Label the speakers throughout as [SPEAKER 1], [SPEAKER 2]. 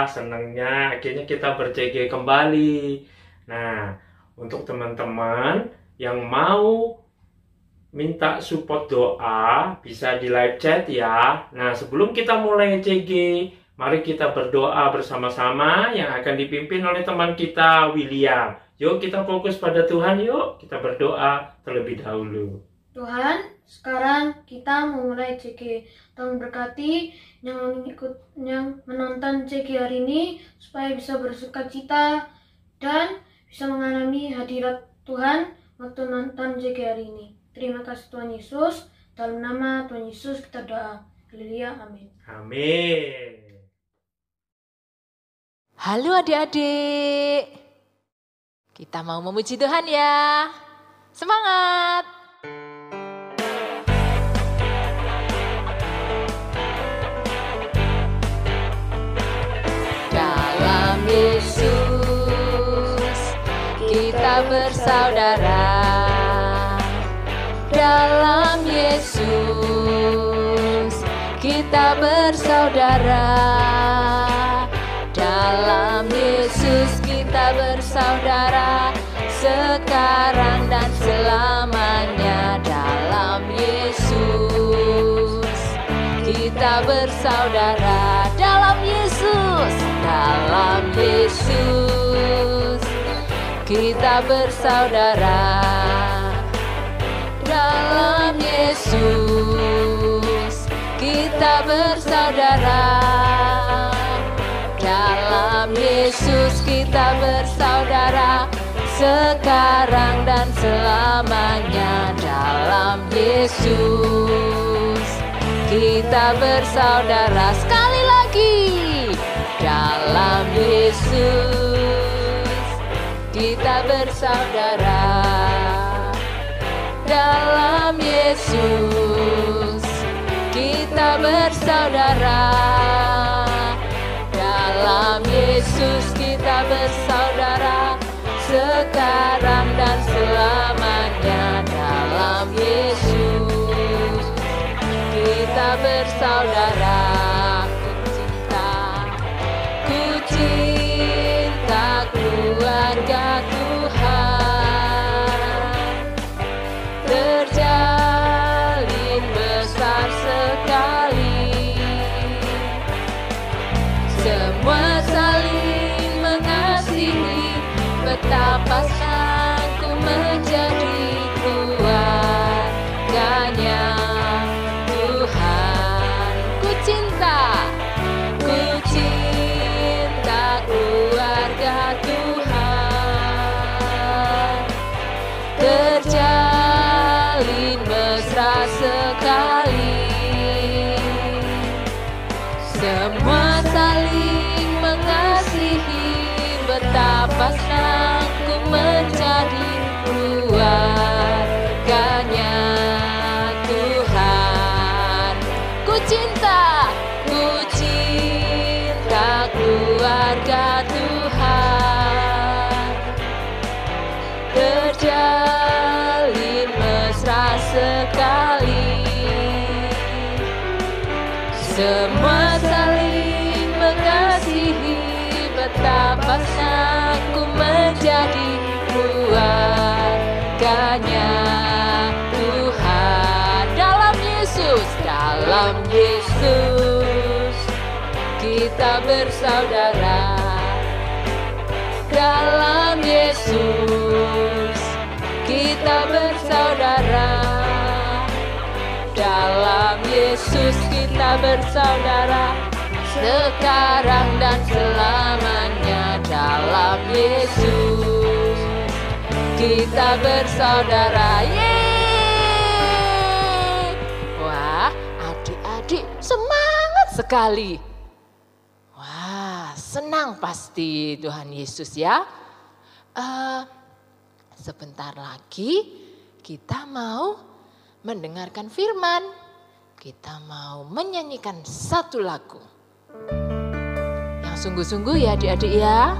[SPEAKER 1] senangnya akhirnya kita ber-CG kembali. Nah, untuk teman-teman yang mau minta support doa, bisa di live chat ya. Nah, sebelum kita mulai CG, mari kita berdoa bersama-sama yang akan dipimpin oleh teman kita, William. Yuk kita fokus pada Tuhan, yuk kita berdoa terlebih dahulu.
[SPEAKER 2] Tuhan, sekarang kita memulai CG. Tolong berkati yang menonton CG hari ini supaya bisa bersuka cita dan bisa mengalami hadirat Tuhan waktu nonton CG hari ini. Terima kasih Tuhan Yesus. Dalam nama Tuhan Yesus kita doa. Haleluya, amin.
[SPEAKER 1] Amin.
[SPEAKER 3] Halo adik-adik. Kita mau memuji Tuhan ya. Semangat. Dalam Yesus kita bersaudara. Dalam Yesus kita bersaudara. Dalam Yesus kita bersaudara sekarang dan selamanya. Dalam Yesus kita bersaudara. Dalam Yesus, dalam Yesus kita bersaudara. Dalam Yesus kita bersaudara. Dalam Yesus kita bersaudara sekarang dan selamanya. Dalam Yesus kita bersaudara. Sekali lagi. Dalam Yesus kita bersaudara. Dalam Yesus kita bersaudara. Dalam Yesus kita bersaudara sekarang dan selamanya. Dalam Yesus kita bersaudara. Ku cinta keluarga Tuhan, terjalin besar sekali. Semua saling mengasihi, betapa senang ku menjadi keluarganya Tuhan. Ku cinta keluarga Tuhan, terjalin mesra sekali. Semua saling mengasihi, betapa senang ku menjadi keluarganya Tuhan. Ku cinta keluarga Tuhan, terjalin mesra sekali. Semua saling mengasihi, betapa senang ku menjadi keluarganya Tuhan. Dalam Yesus kita bersaudara. Dalam Yesus kita bersaudara. Dalam Yesus kita bersaudara sekarang dan selamanya. Dalam Yesus kita bersaudara. Yeay! Wah, adik-adik semangat sekali. Wah, senang pasti Tuhan Yesus ya. Sebentar lagi kita mau mendengarkan firman. Kita mau menyanyikan satu lagu. Yang sungguh-sungguh ya adik-adik ya.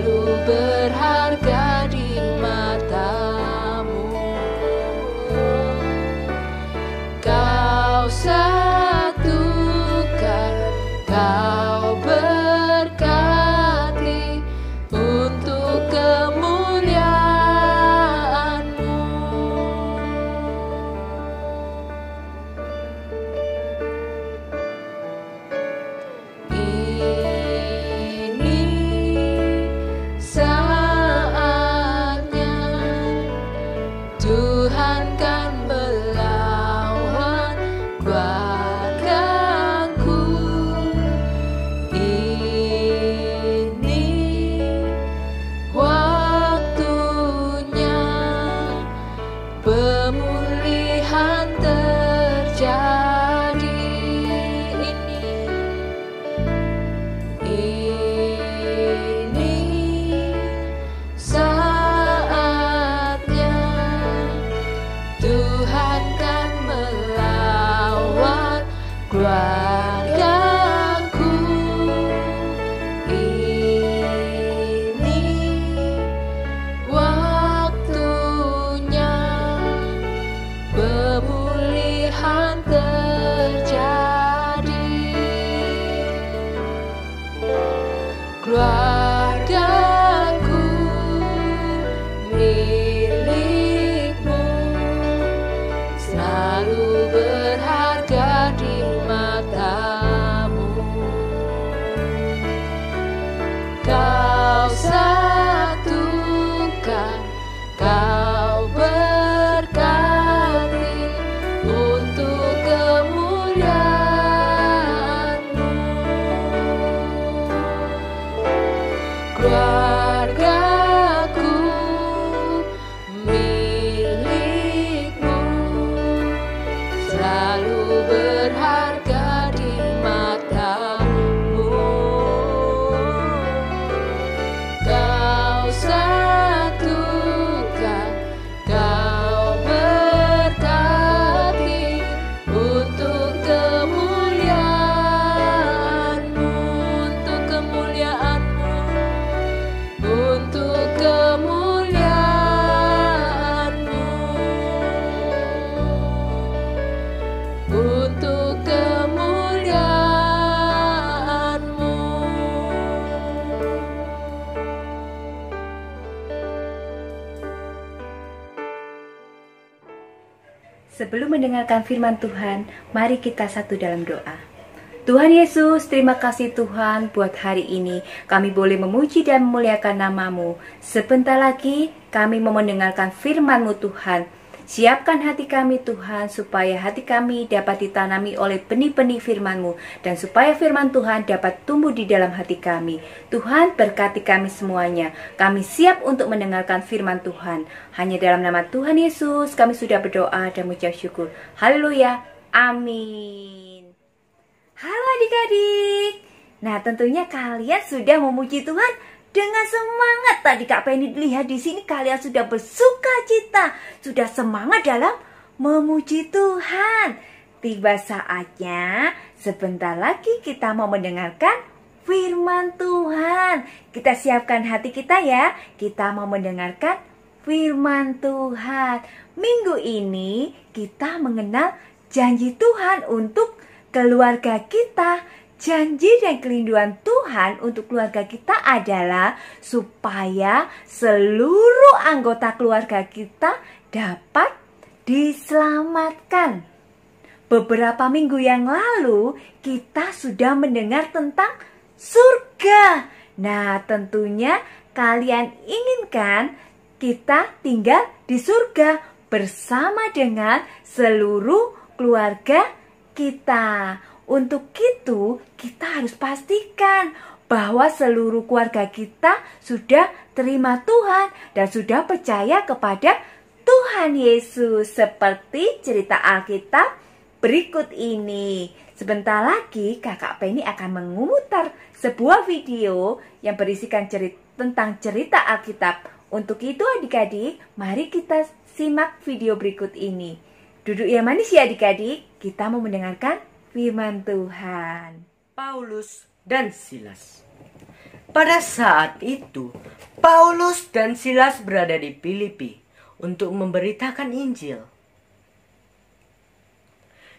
[SPEAKER 3] selalu berharga di matamu. Kau satukan, kau berkati untuk kemuliaan-Mu. Ini saatnya Tuhan kan melawan keluargaku. Ini waktunya pemulihan terjadi. Ini saatnya Tuhan kan melawan keluargaku. Ini waktunya pemulihan terjadi. Keluargaku milik-Mu, selalu berharga di mata-Mu. Kau satukan, kau berkati untuk kemuliaan-Mu. Keluargaku milik-Mu, selalu berharga di mata-Mu. Kau satukan, kau berkati untuk kemuliaan-Mu, untuk kemuliaan-Mu, untuk kemuliaan-Mu, untuk kemuliaan-Mu.
[SPEAKER 4] Sebelum mendengarkan firman Tuhan, mari kita satu dalam doa. Tuhan Yesus, terima kasih Tuhan buat hari ini. Kami boleh memuji dan memuliakan nama-Mu. Sebentar lagi kami mau mendengarkan firman-Mu Tuhan. Siapkan hati kami Tuhan, supaya hati kami dapat ditanami oleh benih-benih firman-Mu, dan supaya firman Tuhan dapat tumbuh di dalam hati kami. Tuhan berkati kami semuanya. Kami siap untuk mendengarkan firman Tuhan. Hanya dalam nama Tuhan Yesus kami sudah berdoa dan mengucap syukur. Haleluya, amin. Halo adik-adik. Nah, tentunya kalian sudah memuji Tuhan dengan semangat. Tadi Kak Penny lihat di sini kalian sudah bersuka cita, sudah semangat dalam memuji Tuhan. Tiba saatnya sebentar lagi kita mau mendengarkan firman Tuhan. Kita siapkan hati kita ya. Kita mau mendengarkan firman Tuhan. Minggu ini kita mengenal janji Tuhan untuk keluarga kita. Janji dan kelinduan Tuhan untuk keluarga kita adalah supaya seluruh anggota keluarga kita dapat diselamatkan. Beberapa minggu yang lalu kita sudah mendengar tentang surga. Nah, tentunya kalian inginkan kita tinggal di surga bersama dengan seluruh keluarga kita. Untuk itu, kita harus pastikan bahwa seluruh keluarga kita sudah terima Tuhan dan sudah percaya kepada Tuhan Yesus. Seperti cerita Alkitab berikut ini. Sebentar lagi Kakak Penny akan memutar sebuah video yang berisikan tentang cerita Alkitab. Untuk itu adik-adik, mari kita simak video berikut ini. Duduk yang manis ya adik-adik, kita mau mendengarkan firman Tuhan.
[SPEAKER 5] Paulus dan Silas. Pada saat itu, Paulus dan Silas berada di Filipi untuk memberitakan Injil.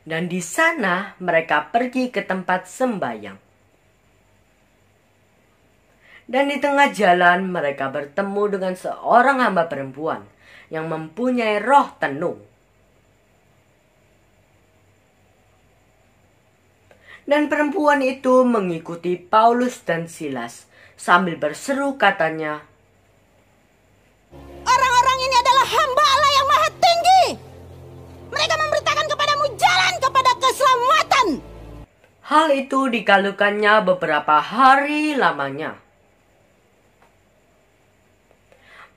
[SPEAKER 5] Dan di sana mereka pergi ke tempat sembahyang. Dan di tengah jalan mereka bertemu dengan seorang hamba perempuan yang mempunyai roh tenung. Dan perempuan itu mengikuti Paulus dan Silas sambil berseru, katanya,
[SPEAKER 6] "Orang-orang ini adalah hamba Allah yang maha tinggi. Mereka memberitakan kepadamu jalan kepada keselamatan."
[SPEAKER 5] Hal itu dikalakannya beberapa hari lamanya.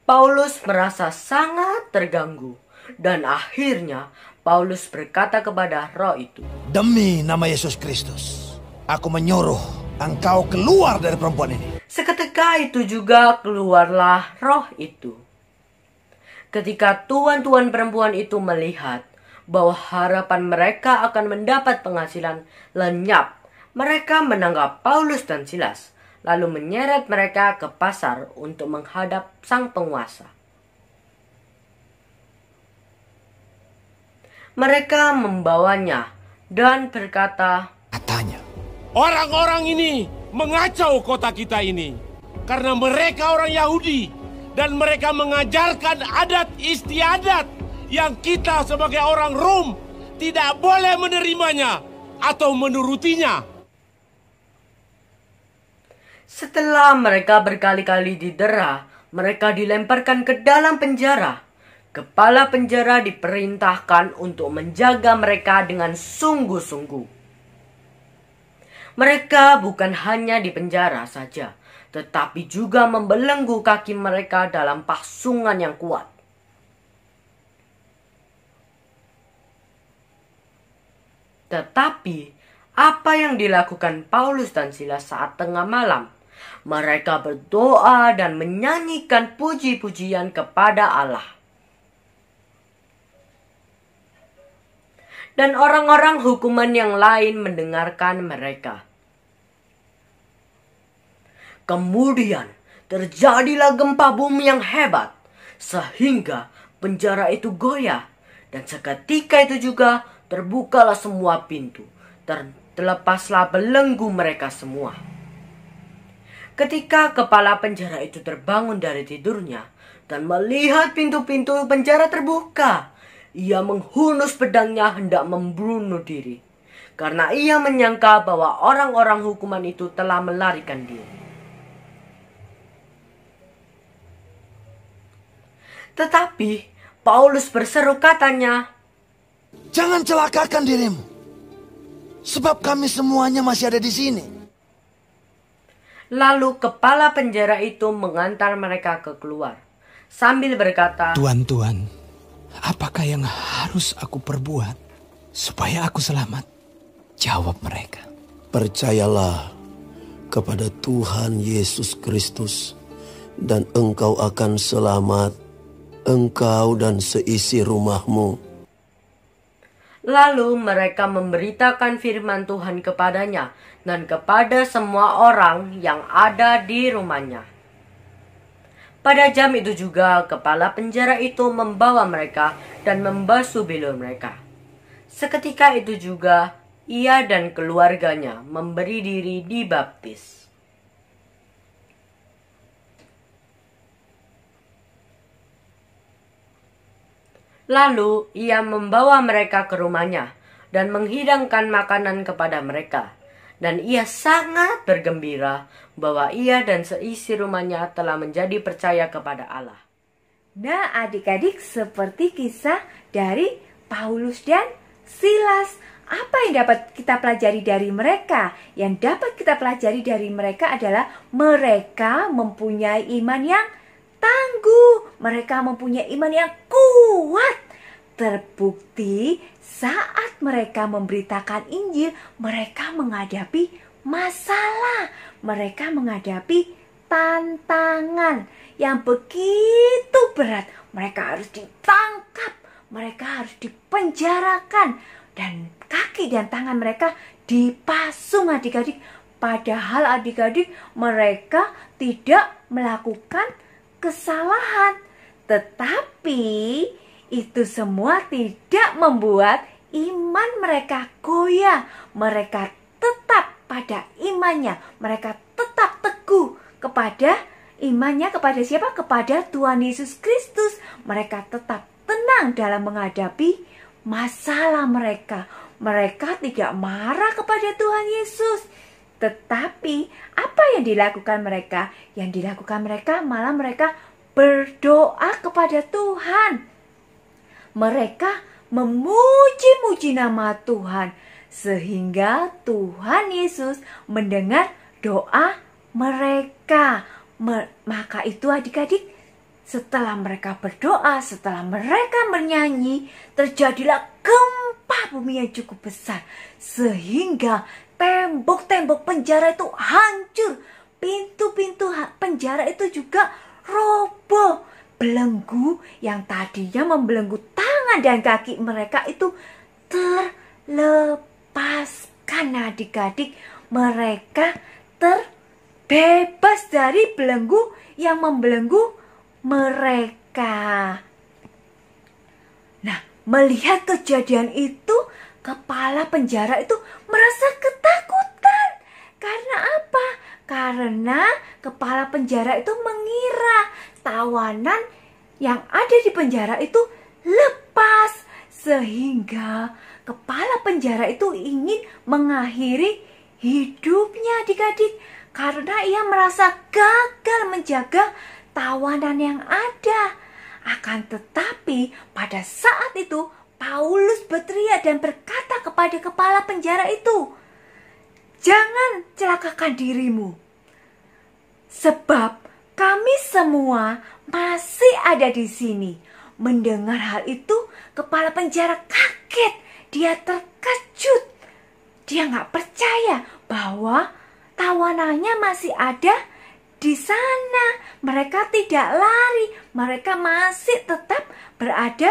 [SPEAKER 5] Paulus merasa sangat terganggu dan akhirnya Paulus berkata kepada roh itu,
[SPEAKER 7] "Demi nama Yesus Kristus, aku menyuruh engkau keluar dari perempuan ini."
[SPEAKER 5] Seketika itu juga keluarlah roh itu. Ketika tuan-tuan perempuan itu melihat bahwa harapan mereka akan mendapat penghasilan lenyap, mereka menangkap Paulus dan Silas, lalu menyeret mereka ke pasar untuk menghadap sang penguasa. Mereka membawanya dan berkata,
[SPEAKER 7] Katanya,
[SPEAKER 8] "Orang-orang ini mengacau kota kita ini karena mereka orang Yahudi dan mereka mengajarkan adat istiadat yang kita sebagai orang Rom tidak boleh menerimanya atau menurutinya."
[SPEAKER 5] Setelah mereka berkali-kali didera, mereka dilemparkan ke dalam penjara. Kepala penjara diperintahkan untuk menjaga mereka dengan sungguh-sungguh. Mereka bukan hanya di penjara saja, tetapi juga membelenggu kaki mereka dalam pasungan yang kuat. Tetapi, apa yang dilakukan Paulus dan Silas saat tengah malam? Mereka berdoa dan menyanyikan puji-pujian kepada Allah. Dan orang-orang hukuman yang lain mendengarkan mereka. Kemudian terjadilah gempa bumi yang hebat, sehingga penjara itu goyah. Dan seketika itu juga terbukalah semua pintu, terlepaslah belenggu mereka semua. Ketika kepala penjara itu terbangun dari tidurnya dan melihat pintu-pintu penjara terbuka, ia menghunus pedangnya hendak membunuh diri, karena ia menyangka bahwa orang-orang hukuman itu telah melarikan diri. Tetapi Paulus berseru, katanya,
[SPEAKER 7] "Jangan celakakan dirimu, sebab kami semuanya masih ada di sini."
[SPEAKER 5] Lalu kepala penjara itu mengantar mereka ke keluar, sambil berkata,
[SPEAKER 9] "Tuan-tuan, apakah yang harus aku perbuat supaya aku selamat?" Jawab mereka,
[SPEAKER 10] "Percayalah kepada Tuhan Yesus Kristus, dan engkau akan selamat, engkau dan seisi rumahmu."
[SPEAKER 5] Lalu mereka memberitakan firman Tuhan kepadanya dan kepada semua orang yang ada di rumahnya. Pada jam itu juga kepala penjara itu membawa mereka dan membasuh belu mereka. Seketika itu juga ia dan keluarganya memberi diri dibaptis. Lalu ia membawa mereka ke rumahnya dan menghidangkan makanan kepada mereka. Dan ia sangat bergembira bahwa ia dan seisi rumahnya telah menjadi percaya kepada Allah.
[SPEAKER 4] Nah, adik-adik, seperti kisah dari Paulus dan Silas. Apa yang dapat kita pelajari dari mereka? Yang dapat kita pelajari dari mereka adalah mereka mempunyai iman yang tangguh. Mereka mempunyai iman yang kuat. Terbukti saat mereka memberitakan Injil, mereka menghadapi masalah. Mereka menghadapi tantangan yang begitu berat. Mereka harus ditangkap, mereka harus dipenjarakan, dan kaki dan tangan mereka dipasung, adik-adik, Padahal adik-adik mereka tidak melakukan kesalahan. Tetapi itu semua tidak membuat iman mereka goyah. Mereka tetap pada imannya. Mereka tetap teguh kepada imannya. Kepada siapa? Kepada Tuhan Yesus Kristus. Mereka tetap tenang dalam menghadapi masalah mereka. Mereka tidak marah kepada Tuhan Yesus. Tetapi apa yang dilakukan mereka? Yang dilakukan mereka malah mereka berdoa kepada Tuhan. Mereka memuji-muji nama Tuhan. Sehingga Tuhan Yesus mendengar doa mereka. Maka itu adik-adik, setelah mereka berdoa, setelah mereka bernyanyi, terjadilah gempa bumi yang cukup besar. Sehingga tembok-tembok penjara itu hancur. Pintu-pintu penjara itu juga roboh. Belenggu yang tadinya membelenggu tangan dan kaki mereka itu terlepaskan adik-adik. Mereka terbebas dari belenggu yang membelenggu mereka. Nah, melihat kejadian itu, kepala penjara itu merasa ketakutan. Karena apa? Karena kepala penjara itu mengira tawanan yang ada di penjara itu lepas. Sehingga kepala penjara itu ingin mengakhiri hidupnya adik-adik. Karena ia merasa gagal menjaga tawanan yang ada. Akan tetapi pada saat itu Paulus berteriak dan berkata kepada kepala penjara itu, "Jangan celakakan dirimu, sebab kami semua masih ada di sini." Mendengar hal itu, kepala penjara kaget. Dia terkejut. Dia nggak percaya bahwa tawanannya masih ada di sana. Mereka tidak lari. Mereka masih tetap berada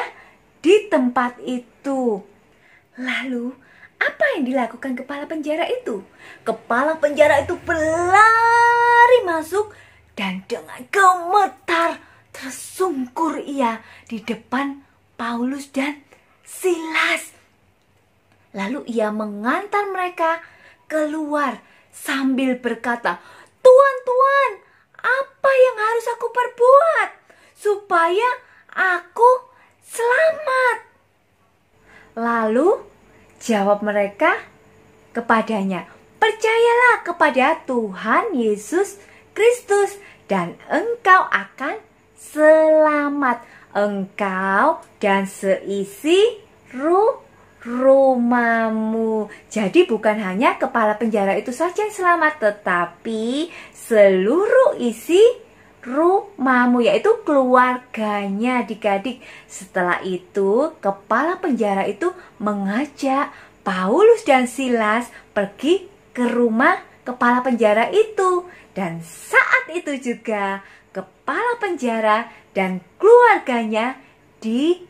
[SPEAKER 4] di tempat itu. Lalu, apa yang dilakukan kepala penjara itu? Kepala penjara itu berlari masuk dan dengan gemetar tersungkur ia di depan Paulus dan Silas. Lalu ia mengantar mereka keluar sambil berkata, "Tuan, Tuan, apa yang harus aku perbuat supaya aku selamat?" Lalu jawab mereka kepadanya, "Percayalah kepada Tuhan Yesus Kristus dan engkau akan selamat, engkau dan seisi rumahmu." Jadi bukan hanya kepala penjara itu saja yang selamat, tetapi seluruh isi rumahmu, yaitu keluarganya adik-adik. Setelah itu kepala penjara itu mengajak Paulus dan Silas pergi ke rumah kepala penjara itu. Dan saat itu juga kepala penjara dan keluarganya dibaptis.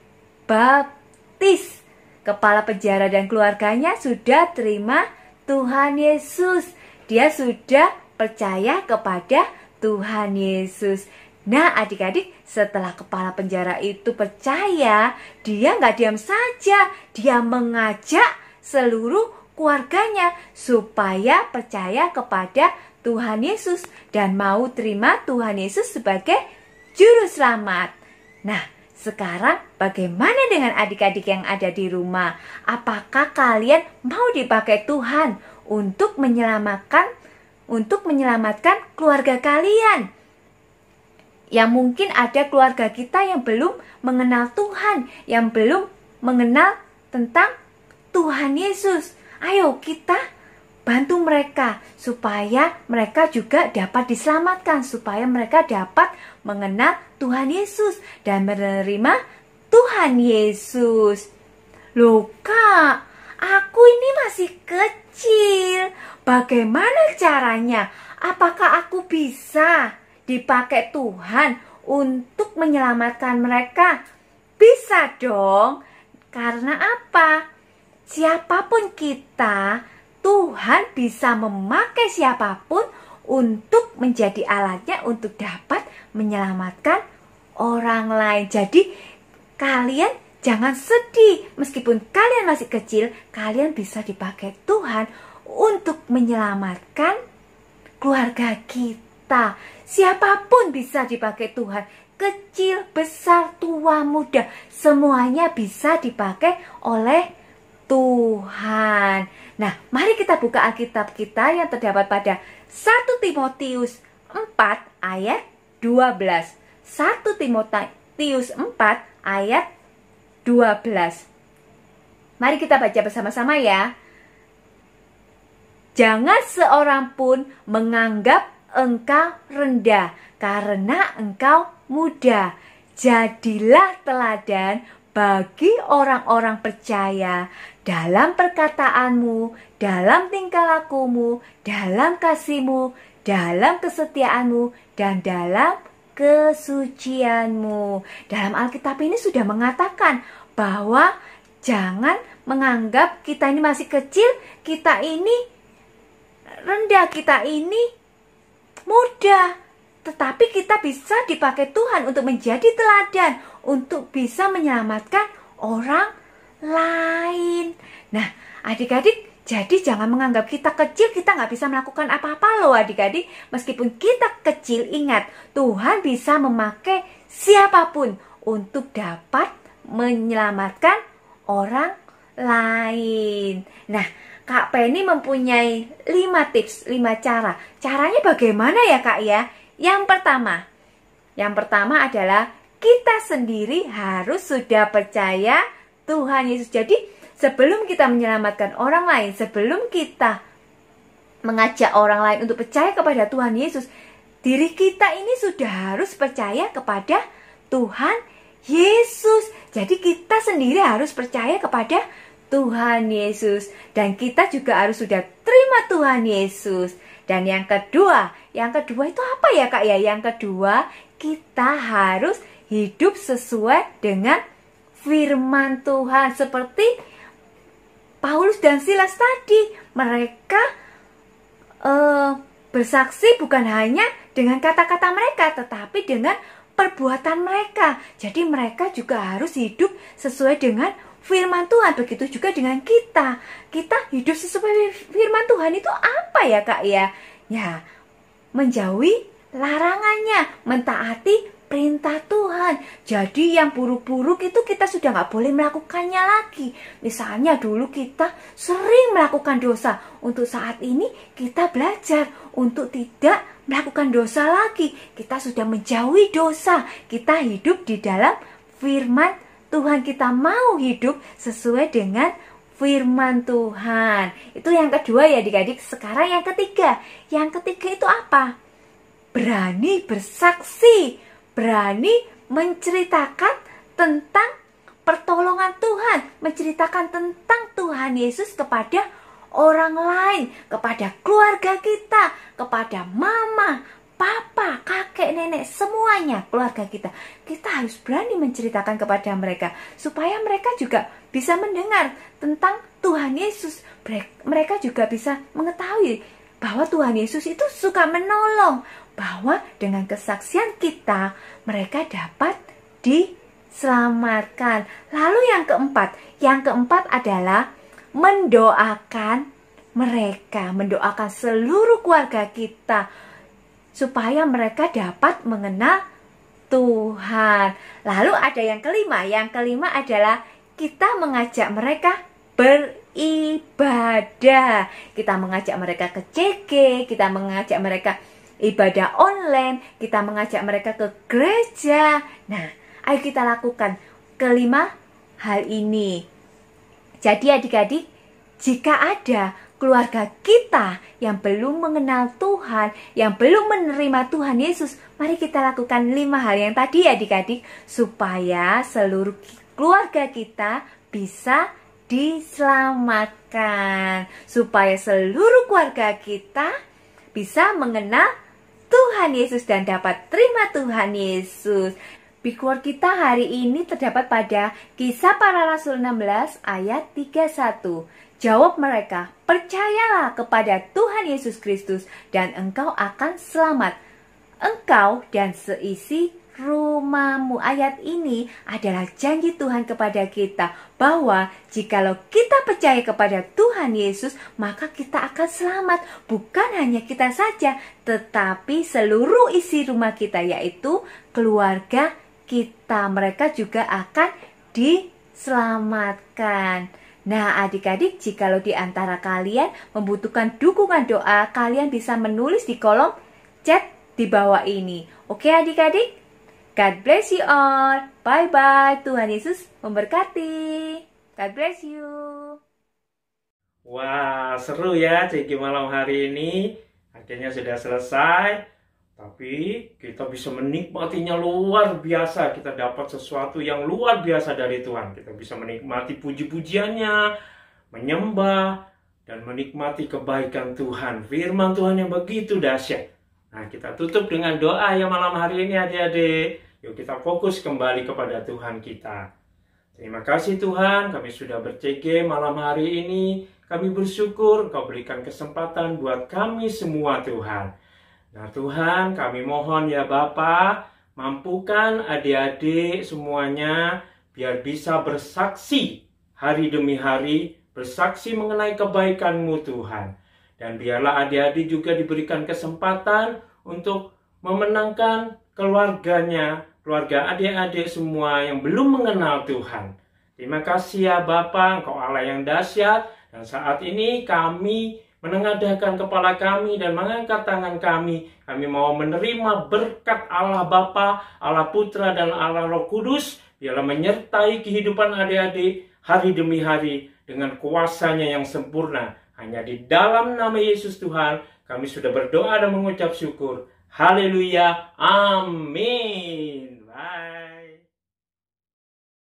[SPEAKER 4] Kepala penjara dan keluarganya sudah terima Tuhan Yesus. Dia sudah percaya kepada Tuhan Yesus. Nah adik-adik, setelah kepala penjara itu percaya, dia nggak diam saja. Dia mengajak seluruh keluarganya supaya percaya kepada Tuhan Yesus dan mau terima Tuhan Yesus sebagai juru selamat. Nah, sekarang bagaimana dengan adik-adik yang ada di rumah? Apakah kalian mau dipakai Tuhan untuk menyelamatkan keluarga kalian? Yang mungkin ada keluarga kita yang belum mengenal Tuhan, yang belum mengenal tentang Tuhan Yesus. Ayo kita bantu mereka supaya mereka juga dapat diselamatkan, supaya mereka dapat mengenal Tuhan Yesus dan menerima Tuhan Yesus. Loh Kak, aku ini masih kecil. Bagaimana caranya? Apakah aku bisa dipakai Tuhan untuk menyelamatkan mereka? Bisa dong. Karena apa? Siapapun kita, Tuhan bisa memakai siapapun untuk menjadi alatnya untuk dapat menyelamatkan orang lain. Jadi kalian jangan sedih, meskipun kalian masih kecil, kalian bisa dipakai Tuhan untuk menyelamatkan keluarga kita. Siapapun bisa dipakai Tuhan, kecil, besar, tua, muda, semuanya bisa dipakai oleh Tuhan. Nah, mari kita buka Alkitab kita yang terdapat pada 1 Timotius 4 ayat 12. 1 Timotius 4 ayat 12. Mari kita baca bersama-sama ya. Jangan seorang pun menganggap engkau rendah karena engkau muda. Jadilah teladan bagi orang-orang percaya dalam perkataanmu, dalam tingkah lakumu, dalam kasihmu, dalam kesetiaanmu, dan dalam kesucianmu. Dalam Alkitab ini sudah mengatakan bahwa jangan menganggap kita ini masih kecil, kita ini rendah, kita ini muda. Tetapi kita bisa dipakai Tuhan untuk menjadi teladan, untuk bisa menyelamatkan orang lain. Nah, adik-adik, jadi jangan menganggap kita kecil, kita nggak bisa melakukan apa-apa loh adik-adik. Meskipun kita kecil, ingat, Tuhan bisa memakai siapapun untuk dapat menyelamatkan orang lain. Nah, Kak Penny mempunyai 5 tips, 5 cara. Caranya bagaimana ya Kak ya? Yang pertama adalah kita sendiri harus sudah percaya Tuhan Yesus. Jadi sebelum kita menyelamatkan orang lain, sebelum kita mengajak orang lain untuk percaya kepada Tuhan Yesus, diri kita ini sudah harus percaya kepada Tuhan Yesus. Jadi kita sendiri harus percaya kepada Tuhan Yesus. Dan kita juga harus sudah terima Tuhan Yesus. Dan yang kedua itu apa ya Kak ya? Yang kedua, kita harus hidup sesuai dengan firman Tuhan. Seperti Paulus dan Silas tadi, mereka bersaksi bukan hanya dengan kata-kata mereka, tetapi dengan perbuatan mereka. Jadi mereka juga harus hidup sesuai dengan firman Tuhan. Begitu juga dengan kita. Kita hidup sesuai firman Tuhan itu apa ya Kak ya? Ya, menjauhi larangannya, mentaati perintah Tuhan. Jadi yang buruk-buruk itu kita sudah nggak boleh melakukannya lagi. Misalnya dulu kita sering melakukan dosa. Untuk saat ini kita belajar untuk tidak melakukan dosa lagi. Kita sudah menjauhi dosa. Kita hidup di dalam firman Tuhan. Kita mau hidup sesuai dengan firman Tuhan. Itu yang kedua ya adik-adik. Sekarang yang ketiga. Yang ketiga itu apa? Berani bersaksi. Berani menceritakan tentang pertolongan Tuhan. Menceritakan tentang Tuhan Yesus kepada orang lain. Kepada keluarga kita. Kepada mama, papa, kakek, nenek, semuanya keluarga kita. Kita harus berani menceritakan kepada mereka. Supaya mereka juga bisa mendengar tentang Tuhan Yesus. Mereka juga bisa mengetahui bahwa Tuhan Yesus itu suka menolong. Bahwa dengan kesaksian kita, mereka dapat diselamatkan. Lalu yang keempat adalah mendoakan mereka. Mendoakan seluruh keluarga kita. Supaya mereka dapat mengenal Tuhan. Lalu ada yang kelima. Yang kelima adalah kita mengajak mereka beribadah. Kita mengajak mereka ke CG. Kita mengajak mereka ibadah online, kita mengajak mereka ke gereja. Nah, ayo kita lakukan kelima hal ini. Jadi adik-adik, jika ada keluarga kita yang belum mengenal Tuhan, yang belum menerima Tuhan Yesus, mari kita lakukan 5 hal yang tadi adik-adik, supaya seluruh keluarga kita bisa diselamatkan. Supaya seluruh keluarga kita bisa mengenal Tuhan Yesus dan dapat terima Tuhan Yesus. Big Word kita hari ini terdapat pada Kisah Para Rasul 16 ayat 31. Jawab mereka, percayalah kepada Tuhan Yesus Kristus dan engkau akan selamat. Engkau dan seisi rumahmu. Ayat ini adalah janji Tuhan kepada kita bahwa jikalau kita percaya kepada Tuhan Yesus, maka kita akan selamat. Bukan hanya kita saja, tetapi seluruh isi rumah kita, yaitu keluarga kita. Mereka juga akan diselamatkan. Nah, adik-adik, jikalau di antara kalian membutuhkan dukungan doa, kalian bisa menulis di kolom chat di bawah ini. Oke adik-adik? God bless you all. Bye-bye. Tuhan Yesus memberkati. God bless you.
[SPEAKER 1] Wah, seru ya CG malam hari ini. Akhirnya sudah selesai. Tapi kita bisa menikmatinya luar biasa. Kita dapat sesuatu yang luar biasa dari Tuhan. Kita bisa menikmati puji-pujiannya, menyembah, dan menikmati kebaikan Tuhan. Firman Tuhan yang begitu dahsyat. Nah, kita tutup dengan doa ya malam hari ini adik-adik. Yuk kita fokus kembali kepada Tuhan kita. Terima kasih Tuhan, kami sudah ber-CG malam hari ini. Kami bersyukur Engkau berikan kesempatan buat kami semua Tuhan. Nah Tuhan, kami mohon ya Bapa, mampukan adik-adik semuanya biar bisa bersaksi hari demi hari, bersaksi mengenai kebaikan-Mu Tuhan. Dan biarlah adik-adik juga diberikan kesempatan untuk memenangkan keluarganya, keluarga adik-adik semua yang belum mengenal Tuhan. Terima kasih ya Bapa, Engkau Allah yang dahsyat. Dan saat ini kami menengadahkan kepala kami dan mengangkat tangan kami. Kami mau menerima berkat Allah Bapa, Allah Putra, dan Allah Roh Kudus. Biarlah menyertai kehidupan adik-adik hari demi hari dengan kuasanya yang sempurna. Hanya di dalam nama Yesus Tuhan, kami sudah berdoa dan mengucap syukur. Haleluya. Amin.